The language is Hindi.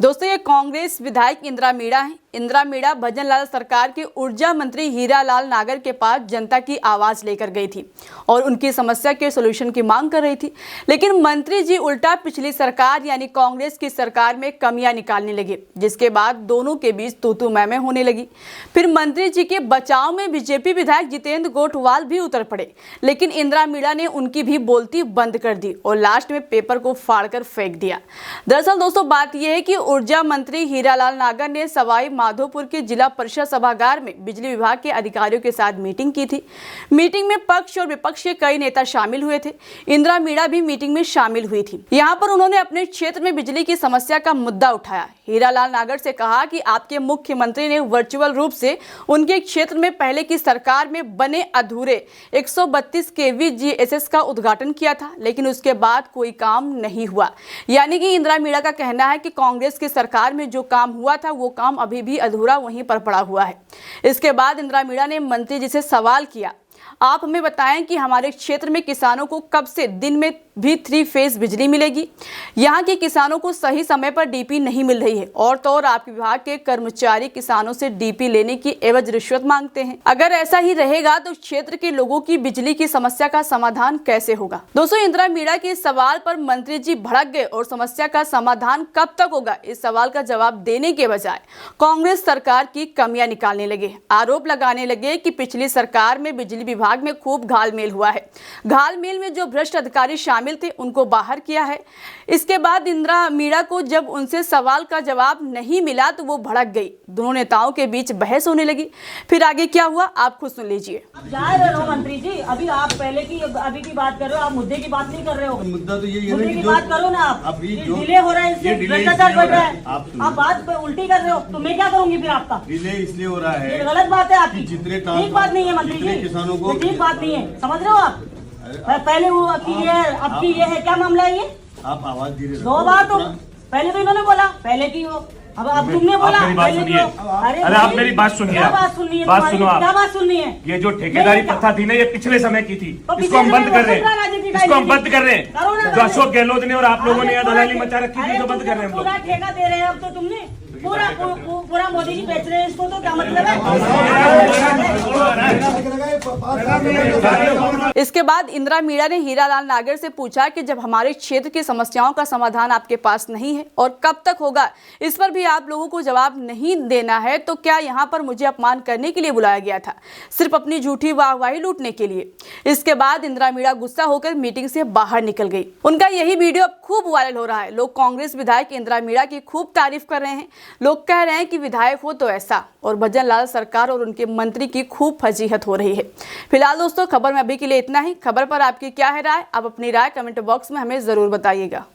दोस्तों, ये कांग्रेस विधायक इंदिरा मीणा है। इंदिरा मीणा भजन लाल सरकार के ऊर्जा मंत्री हीरालाल नागर के पास जनता की आवाज लेकर गई थी और उनकी समस्या के सलूशन की मांग कर रही थी। लेकिन मंत्री जी उल्टा पिछली सरकार यानी कांग्रेस की सरकार में कमियां निकालने लगे, जिसके बाद दोनों के बीच तू मैं होने लगी। फिर मंत्री जी के बचाव में बीजेपी विधायक जितेंद्र गोठवाल भी उतर पड़े, लेकिन इंदिरा मीणा ने उनकी भी बोलती बंद कर दी और लास्ट में पेपर को फाड़कर फेंक दिया। दरअसल दोस्तों, बात यह है कि ऊर्जा मंत्री हीरालाल नागर ने सवाई माधोपुर के जिला परिषद सभागार में बिजली विभाग के अधिकारियों के साथ मीटिंग की थी। मीटिंग में पक्ष और विपक्ष के कई नेता शामिल हुए थे। इंदिरा मीणा भी मीटिंग में शामिल हुई थी। यहाँ पर उन्होंने अपने क्षेत्र में बिजली की समस्या का मुद्दा उठाया। हीरालाल नागर से कहा कि आपके मुख्यमंत्री ने वर्चुअल रूप से उनके क्षेत्र में पहले की सरकार में बने अधूरे 132 kV GSS का उद्घाटन किया था, लेकिन उसके बाद कोई काम नहीं हुआ। यानी कि इंदिरा मीणा का कहना है कि कांग्रेस की सरकार में जो काम हुआ था वो काम अभी भी अधूरा वहीं पर पड़ा हुआ है। इसके बाद इंदिरा मीणा ने मंत्री जी से सवाल किया, आप हमें बताएं कि हमारे क्षेत्र में किसानों को कब से दिन में भी 3 फेज बिजली मिलेगी? यहाँ के किसानों को सही समय पर डीपी नहीं मिल रही है और तो और आपके विभाग के कर्मचारी किसानों से डीपी लेने की एवज रिश्वत मांगते हैं। अगर ऐसा ही रहेगा तो क्षेत्र के लोगों की बिजली की समस्या का समाधान कैसे होगा? दोस्तों, इंदिरा मीणा के सवाल पर मंत्री जी भड़क गए और समस्या का समाधान कब तक होगा इस सवाल का जवाब देने के बजाय कांग्रेस सरकार की कमियां निकालने लगे। आरोप लगाने लगे कि पिछली सरकार में बिजली विभाग में खूब घालमेल हुआ है। घालमेल में जो भ्रष्ट अधिकारी शामिल थे उनको बाहर किया है। इसके बाद इंदिरा मीणा को जब उनसे सवाल का जवाब नहीं मिला तो वो भड़क गई। दोनों नेताओं के बीच बहस होने लगी। फिर आगे क्या हुआ आप खुद सुन लीजिए। जा रहे हो मंत्री जी, अभी आप पहले की अभी की बात कर रहे हो, आप मुद्दे की बात नहीं कर रहे हो। मुद्दा तो यही है मुद्दे ना की बात करो ना आप। डिले हो रहा है, इससे भ्रष्टाचार बढ़ रहा है। आप बात उल्टी कर रहे हो तो मैं क्या करूंगी फिर आपका? डिले इसलिए हो रहा है, ये गलत बात है आपकी। जितने ठीक बात नहीं है मंत्री जी, किसानों को ठीक बात नहीं है, समझ रहे हो आप? पहले वो की ये है, अब की ये है, क्या मामला है ये? आप आवाज धीरे रखो। 2 बार तो पहले तो इन्होंने बोला, पहले की वो, अब तुमने बोला। अरे आप मेरी बात सुनिए। क्या बात सुननी है? बात सुनो आप। क्या बात सुननी है? ये जो ठेकेदारी प्रथा थी ना, ये पिछले समय की थी। इसको हम बंद कर रहे हैं। इसको हम बंद कर रहे हैं। जो अशोक गहलोत ने और आप लोगों ने दलाली मचा रखी थी, तो बंद कर रहे हैं हम लोग। पूरा ठेका दे रहे हैं अब तो तुमने, पूरा मोदी जी बेच रहे हैं इसको, तो क्या मतलब है? इसके बाद इंदिरा मीणा ने हीरालाल नागर से पूछा कि जब हमारे क्षेत्र की समस्याओं का समाधान आपके पास नहीं है और कब तक होगा इस पर भी आप लोगों को जवाब नहीं देना है, तो क्या यहाँ पर मुझे अपमान करने के लिए बुलाया गया था, सिर्फ अपनी झूठी वाहवाही लूटने के लिए? इसके बाद इंदिरा मीणा गुस्सा होकर मीटिंग से बाहर निकल गई। उनका यही वीडियो अब खूब वायरल हो रहा है। लोग कांग्रेस विधायक इंदिरा मीणा की खूब तारीफ कर रहे हैं। लोग कह रहे हैं कि विधायक हो तो ऐसा, और भजन लाल सरकार और उनके मंत्री की खूब फजीहत हो रही है। फिलहाल दोस्तों, खबर में अभी के लिए इतना ही। खबर पर आपकी क्या है राय? आप अपनी राय कमेंट बॉक्स में हमें जरूर बताइएगा।